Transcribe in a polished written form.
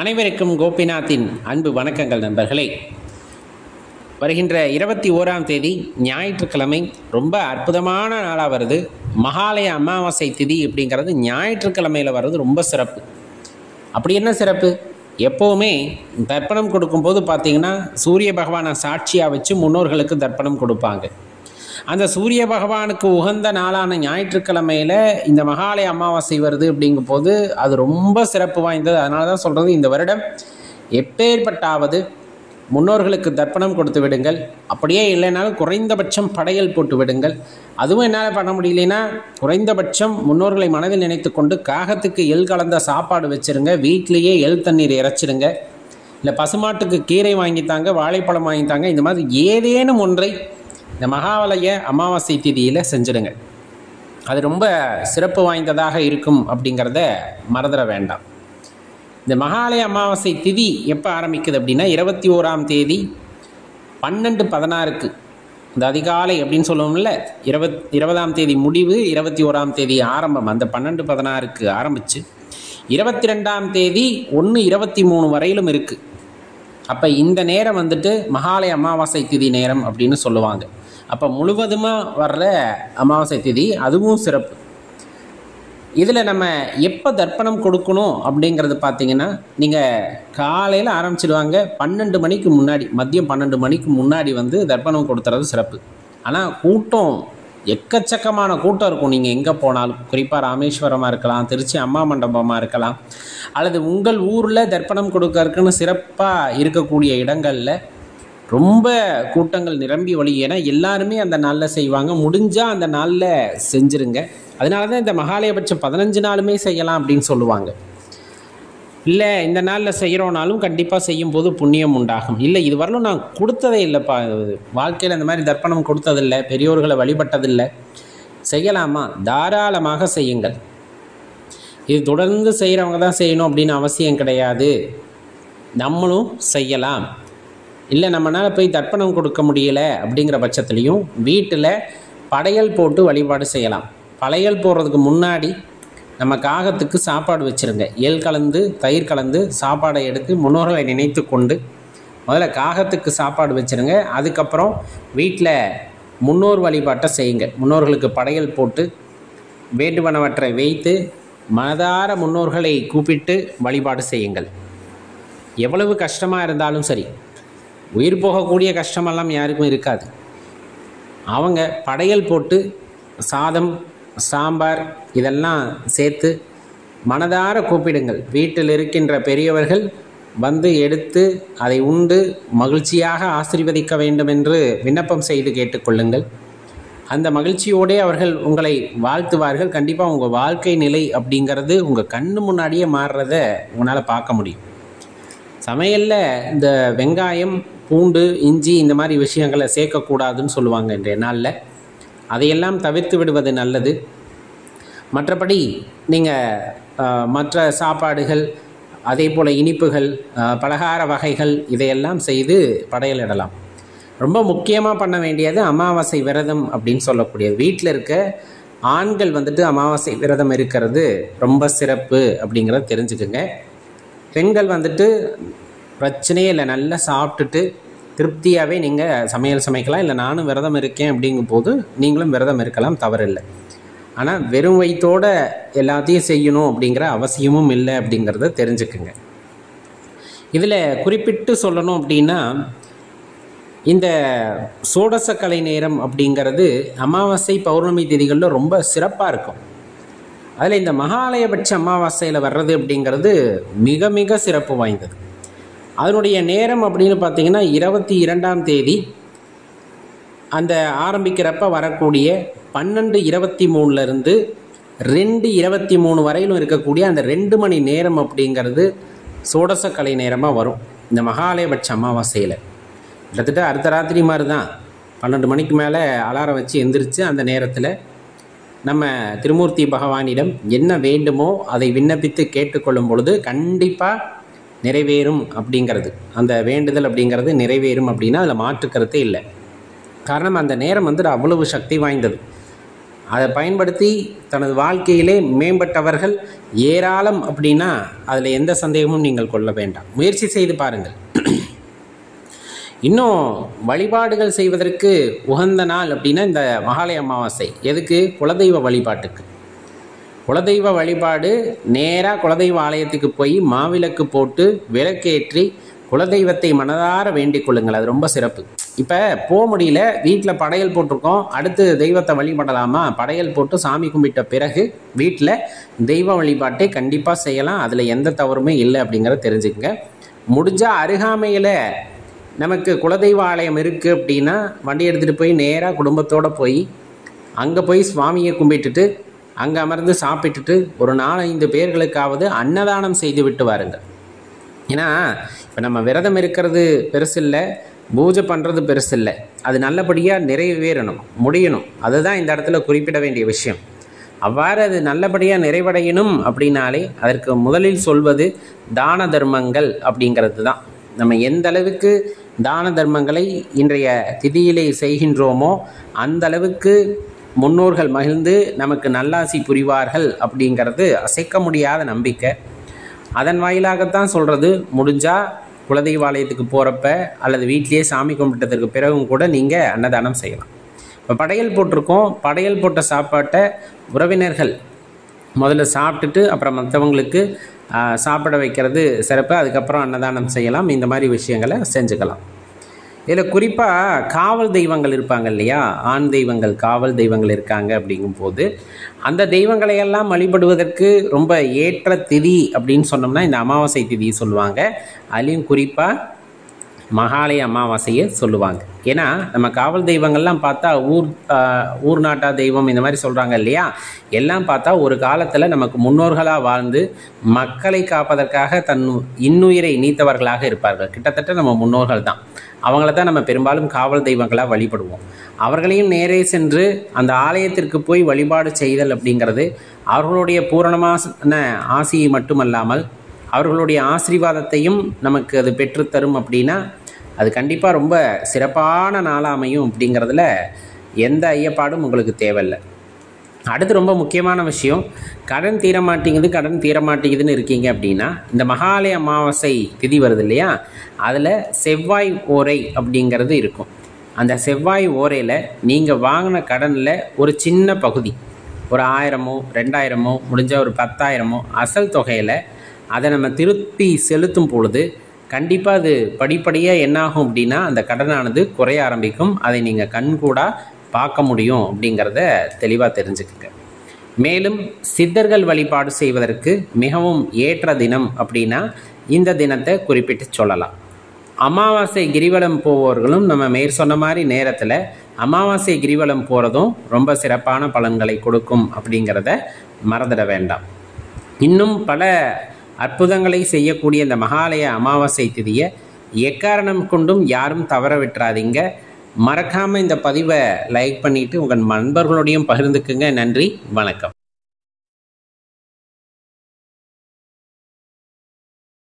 அனைவருக்கும் கோபிநாத்தின் அன்பு வணக்கங்கள் நண்பர்களே. வருகின்ற 21ஆம் தேதி ஞாயிற்றுக்கிழமை ரொம்ப அற்புதமான நாளாக வருது. மகாலய அமாவாசை திதி அப்படிங்கிறது ஞாயிற்றுக்கிழமையில் வர்றது ரொம்ப சிறப்பு. அப்படி என்ன சிறப்பு? எப்போவுமே தர்ப்பணம் கொடுக்கும்போது பார்த்திங்கன்னா சூரிய பகவானை சாட்சியாக வச்சு முன்னோர்களுக்கு தர்ப்பணம் கொடுப்பாங்க. அந்த சூரிய பகவானுக்கு உகந்த நாளான ஞாயிற்றுக்கிழமையில் இந்த மகாலய அமாவாசை வருது அப்படிங்கும் போது அது ரொம்ப சிறப்பு வாய்ந்தது. அதனால தான் சொல்கிறது, இந்த வருடம் எப்பேற்பட்டாவது முன்னோர்களுக்கு தர்ப்பணம் கொடுத்து விடுங்கள். அப்படியே இல்லைனாலும் குறைந்தபட்சம் படையல் போட்டு விடுங்கள். அதுவும் என்னால் பண்ண முடியலைன்னா குறைந்தபட்சம் முன்னோர்களை மனதில் நினைத்து கொண்டு காகத்துக்கு எள் கலந்த சாப்பாடு வச்சுருங்க. வீட்டிலேயே எள் தண்ணீர் இறைச்சிடுங்க. இல்லை பசுமாட்டுக்கு கீரை வாங்கித்தாங்க, வாழைப்பழம் வாங்கித்தாங்க. இந்த மாதிரி ஏதேனும் ஒன்றை இந்த மகாலய அமாவாசை திதியில் செஞ்சுடுங்க. அது ரொம்ப சிறப்பு வாய்ந்ததாக இருக்கும் அப்படிங்கிறத மறந்துட வேண்டாம். இந்த மகாலய அமாவாசை திதி எப்போ ஆரம்பிக்குது அப்படின்னா 21ஆம் தேதி 12:16 இந்த அதிகாலை அப்படின்னு சொல்லுவோம்ல, 20ஆம் தேதி முடிவு, 21ஆம் தேதி ஆரம்பம். அந்த 12:16 ஆரம்பித்து 22ஆம் தேதி 1:23 வரையிலும் இருக்குது. அப்போ இந்த நேரம் மகாலய அமாவாசை திதி நேரம் அப்படின்னு சொல்லுவாங்க. அப்போ முழுவதுமாக வர்ற அமாவாசை திதி, அதுவும் சிறப்பு. இதில் நம்ம எப்போ தர்ப்பணம் கொடுக்கணும் அப்படிங்கிறது பார்த்திங்கன்னா, நீங்கள் காலையில் ஆரம்பிச்சிடுவாங்க. 12 மணிக்கு முன்னாடி, மதியம் 12 மணிக்கு முன்னாடி தர்ப்பணம் கொடுத்துறது சிறப்பு. ஆனால் கூட்டம் எக்கச்சக்கமான கூட்டம் இருக்கும். நீங்கள் எங்கே போனாலும், குறிப்பாக ராமேஸ்வரமாக இருக்கலாம், திருச்சி அம்மா மண்டபமாக இருக்கலாம், அல்லது உங்கள் ஊரில் தர்ப்பணம் கொடுக்கறதுக்குன்னு சிறப்பாக இருக்கக்கூடிய இடங்களில் ரொம்ப கூட்டங்கள் நிரம்பி வழி. ஏன்னா எல்லாருமே அந்த நாளில் செய்வாங்க. முடிஞ்சால் அந்த நாளில் செஞ்சுருங்க. அதனால தான் இந்த மகாலயபட்சம் 15 நாளுமே செய்யலாம் அப்படின்னு சொல்லுவாங்க. இல்லை இந்த நாளில் செய்கிறோனாலும் கண்டிப்பாக செய்யும்போது புண்ணியம் உண்டாகும். இல்லை இது வரலும் நான் கொடுத்ததே இல்லைப்பா, வாழ்க்கையில் இந்த மாதிரி தர்ப்பணம் கொடுத்ததில்லை, பெரியோர்களை வழிபட்டதில்லை, செய்யலாமா? தாராளமாக செய்யுங்கள். இது தொடர்ந்து செய்கிறவங்க தான் செய்யணும் அப்படின்னு அவசியம் கிடையாது. நம்மளும் செய்யலாம். இல்லை நம்மளால் போய் தர்ப்பணம் கொடுக்க முடியலை அப்படிங்கிற பட்சத்துலேயும் வீட்டில் படையல் போட்டு வழிபாடு செய்யலாம். படையல் போடுறதுக்கு முன்னாடி நம்ம காகத்துக்கு சாப்பாடு வச்சுருங்க. எள் கலந்து தயிர் கலந்து சாப்பாடை எடுத்து முன்னோர்களை நினைத்து கொண்டு முதல்ல காகத்துக்கு சாப்பாடு வச்சுருங்க. அதுக்கப்புறம் வீட்டில் முன்னோர் வழிபாட்டை செய்யுங்க. முன்னோர்களுக்கு படையல் போட்டு வேண்டுவனவற்றை வைத்து மனதார முன்னோர்களை கூப்பிட்டு வழிபாடு செய்யுங்கள். எவ்வளவு கஷ்டமாக இருந்தாலும் சரி, உயிர் போகக்கூடிய கஷ்டமெல்லாம் யாருக்கும் இருக்காது. அவங்க படையல் போட்டு சாதம், சாம்பார் இதெல்லாம் சேர்த்து மனதார கூப்பிடுங்கள். வீட்டில் இருக்கின்ற பெரியவர்கள் எடுத்து அதை உண்டு மகிழ்ச்சியாக ஆசீர்வதிக்க வேண்டும் என்று விண்ணப்பம் செய்து கேட்டுக்கொள்ளுங்கள். அந்த மகிழ்ச்சியோடே அவர்கள் உங்களை வாழ்த்துவார்கள். கண்டிப்பாக உங்கள் வாழ்க்கை நிலை அப்படிங்கிறது உங்கள் கண்ணு முன்னாடியே மாறுறத உங்களால் பார்க்க முடியும். சமையலில் இந்த வெங்காயம், பூண்டு, இஞ்சி இந்த மாதிரி விஷயங்களை சேர்க்கக்கூடாதுன்னு சொல்லுவாங்க இன்றைய நாளில். அதையெல்லாம் தவிர்த்து விடுவது நல்லது. மற்றபடி நீங்கள் மற்ற சாப்பாடுகள், அதே போல் இனிப்புகள், பலகார வகைகள் இதையெல்லாம் செய்து படையலிடலாம். ரொம்ப முக்கியமாக பண்ண வேண்டியது அமாவாசை விரதம் அப்படின்னு சொல்லக்கூடியது. வீட்டில் இருக்க ஆண்கள் அமாவாசை விரதம் இருக்கிறது ரொம்ப சிறப்பு அப்படிங்கிறத தெரிஞ்சுக்குங்க. பெண்கள் பிரச்சனையே இல்லை, நல்லா சாப்பிட்டுட்டு திருப்தியாகவே நீங்கள் சமையல் சமைக்கலாம். இல்லை நானும் விரதம் இருக்கேன் அப்படிங்கும் போது நீங்களும் விரதம் இருக்கலாம், தவறில்லை. ஆனால் வெறும் வயிற்றோடு எல்லாத்தையும் செய்யணும் அப்படிங்கிற அவசியமும் இல்லை அப்படிங்கிறத தெரிஞ்சுக்குங்க. இதில் குறிப்பிட்டு சொல்லணும் அப்படின்னா, இந்த சோடசக்கலை நேரம் அப்படிங்கிறது அமாவாசை பௌர்ணமி திதிகளில் ரொம்ப சிறப்பாக இருக்கும். அதில் இந்த மகாலயபட்ச அமாவாசையில் வர்றது அப்படிங்கிறது மிக மிக சிறப்பு வாய்ந்தது. அதனுடைய நேரம் அப்படின்னு பார்த்திங்கன்னா 22ஆம் தேதி அந்த ஆரம்பிக்கிறப்ப வரக்கூடிய 12:23 2:23 வரையிலும் இருக்கக்கூடிய அந்த 2 மணி நேரம் அப்படிங்கிறது சோடசக்கலை நேரமாக வரும் இந்த மகாலயபட்ச அமாவாசையில். கிட்டத்தட்ட அடுத்த ராத்திரி மாதிரி தான். 12 மணிக்கு மேலே அலாரம் வச்சு எந்திரிச்சு அந்த நேரத்தில் நம்ம திருமூர்த்தி பகவானிடம் என்ன வேண்டுமோ அதை விண்ணப்பித்து கேட்டுக்கொள்ளும் பொழுது கண்டிப்பாக நிறைவேறும் அப்படிங்கிறது, அந்த வேண்டுதல் அப்படிங்கிறது நிறைவேறும் அப்படின்னா அதில் மாற்று கருத்தே இல்லை. காரணம் அந்த நேரம் அவ்வளவு சக்தி வாய்ந்தது. அதை பயன்படுத்தி தனது வாழ்க்கையிலே மேம்பட்டவர்கள் ஏராளம் அப்படின்னா அதில் எந்த சந்தேகமும் நீங்கள் கொள்ள வேண்டாம். முயற்சி செய்து பாருங்கள். இன்னும் வழிபாடுகள் செய்வதற்கு உகந்த நாள் அப்படின்னா இந்த மகாலய அமாவாசை. எதுக்கு? குலதெய்வ வழிபாட்டுக்கு. குலதெய்வ வழிபாடு நேராக குலதெய்வ ஆலயத்துக்கு போய் மாவிளக்கு போட்டு விளக்கேற்றி குலதெய்வத்தை மனதார வேண்டிக் கொள்ளுங்கள். அது ரொம்ப சிறப்பு. இப்போ போக முடியல, வீட்டில் படையல் போட்டிருக்கோம், அடுத்து தெய்வத்தை வழிபடலாமா? படையல் போட்டு சாமி கும்பிட்ட பிறகு வீட்டில் தெய்வ வழிபாட்டை கண்டிப்பாக செய்யலாம். அதில் எந்த தவறுமே இல்லை அப்படிங்கிறத தெரிஞ்சுக்கங்க. முடிஞ்சால் அருகாமையில் நமக்கு குலதெய்வ ஆலயம் இருக்குது அப்படின்னா வண்டி எடுத்துகிட்டு போய் நேராக குடும்பத்தோடு போய் அங்கே போய் சுவாமியை கும்பிட்டுட்டு அங்கே அமர்ந்து சாப்பிட்டுட்டு ஒரு 4-5 பேர்களுக்காவது அன்னதானம் செய்து விட்டு வாருங்கள். ஏன்னா இப்போ நம்ம விரதம் இருக்கிறது பெருசு இல்லை, பூஜை பண்ணுறது பெருசு இல்லை, அது நல்லபடியாக நிறைவேறணும், முடியணும். அதுதான் இந்த இடத்துல குறிப்பிட வேண்டிய விஷயம். அவ்வாறு அது நல்லபடியாக நிறைவடையணும் அப்படின்னாலே அதற்கு முதலில் சொல்வது தான தர்மங்கள் அப்படிங்கிறது தான். நம்ம எந்த அளவுக்கு தான தர்மங்களை இன்றைய திதியிலே செய்கின்றோமோ அந்த அளவுக்கு முன்னோர்கள் மகிழ்ந்து நமக்கு நல்லாசி புரிவார்கள் அப்படிங்கிறது அசைக்க முடியாத நம்பிக்கை. அதன் வாயிலாகத்தான் சொல்கிறது, முடிஞ்சால் குலதெய்வாலயத்துக்கு போகிறப்ப அல்லது வீட்டிலேயே சாமி கும்பிட்டதற்கு பிறகும் கூட நீங்கள் அன்னதானம் செய்யலாம். இப்போ படையல் போட்டிருக்கோம், படையல் போட்ட சாப்பாட்டை உறவினர்கள் முதல்ல சாப்பிட்டுட்டு அப்புறம் மற்றவங்களுக்கு சாப்பிட வைக்கிறது சிறப்பு. அதுக்கப்புறம் அன்னதானம் செய்யலாம். இந்த மாதிரி விஷயங்களை செஞ்சுக்கலாம். இதில் குறிப்பாக காவல் தெய்வங்கள் இருப்பாங்க இல்லையா, ஆண் தெய்வங்கள் காவல் தெய்வங்கள் இருக்காங்க. அப்படிங்கும்போது அந்த தெய்வங்களையெல்லாம் வழிபடுவதற்கு ரொம்ப ஏற்ற திதி அப்படின்னு சொன்னோம்னா இந்த அமாவாசை திதி சொல்லுவாங்க. அதுலேயும் குறிப்பாக மகாலய அமாவாசையை சொல்லுவாங்க. ஏன்னா நம்ம காவல் தெய்வங்கள்லாம் பார்த்தா ஊர் நாட்டா தெய்வம் இந்த மாதிரி சொல்கிறாங்க இல்லையா, எல்லாம் பார்த்தா ஒரு காலத்தில் நமக்கு முன்னோர்களாக வாழ்ந்து மக்களை காப்பதற்காக இன்னுயிரை நீத்தவர்களாக இருப்பார்கள். கிட்டத்தட்ட நம்ம முன்னோர்கள் தான். அவங்கள தான் நம்ம பெரும்பாலும் காவல் தெய்வங்களாக வழிபடுவோம். அவர்களையும் நேரே சென்று அந்த ஆலயத்திற்கு போய் வழிபாடு செய்தல் அப்படிங்கிறது அவர்களுடைய பூரணமான ஆசியை மட்டுமல்லாமல் அவர்களுடைய ஆசீர்வாதத்தையும் நமக்கு அது பெற்றுத்தரும். அப்படின்னா அது கண்டிப்பாக ரொம்ப சிறப்பான நாளாக அமையும் அப்படிங்கிறதுல எந்த ஐயப்பாடும் உங்களுக்கு தேவையில்லை. அடுத்து ரொம்ப முக்கியமான விஷயம், கடன் தீரமாட்டேங்குதுன்னு இருக்கீங்க அப்படின்னா இந்த மகாலய அமாவாசை திதி வருது இல்லையா, அதில் செவ்வாய் ஓரை அப்படிங்கிறது இருக்கும். அந்த செவ்வாய் ஓரையில் நீங்கள் வாங்கின கடனில் ஒரு சின்ன பகுதி, ஒரு 1000மோ 2000மோ முடிஞ்ச ஒரு 10,000மோ அசல் தொகையில் அதை நம்ம திருப்பி செலுத்தும் பொழுது கண்டிப்பாக அது படிப்படியாக என்னாகும் அப்படின்னா அந்த கடனானது குறைய ஆரம்பிக்கும். அதை நீங்கள் கண்கூடாக பார்க்க முடியும் அப்படிங்கிறத தெளிவாக தெரிஞ்சுக்குங்க. மேலும் சித்தர்கள் வழிபாடு செய்வதற்கு மிகவும் ஏற்ற தினம் அப்படின்னா இந்த தினத்தை குறிப்பிட்டு சொல்லலாம். அமாவாசை கிரிவலம் போவோர்களும் நம்ம மேற்சொன்ன மாதிரி நேரத்தில் அமாவாசை கிரிவலம் போகிறதும் ரொம்ப சிறப்பான பலன்களை கொடுக்கும் அப்படிங்கிறத மறந்துட வேண்டாம். இன்னும் பல அற்புதங்களை செய்யக்கூடிய இந்த மகாலய அமாவாசை திதியை எக்காரணம் கொண்டும் யாரும் தவற விட்டுறாதீங்க. மறக்காமல் இந்த பதிவை லைக் பண்ணிவிட்டு உங்கள் நண்பர்களோடையும் பகிர்ந்துக்குங்க. நன்றி, வணக்கம்.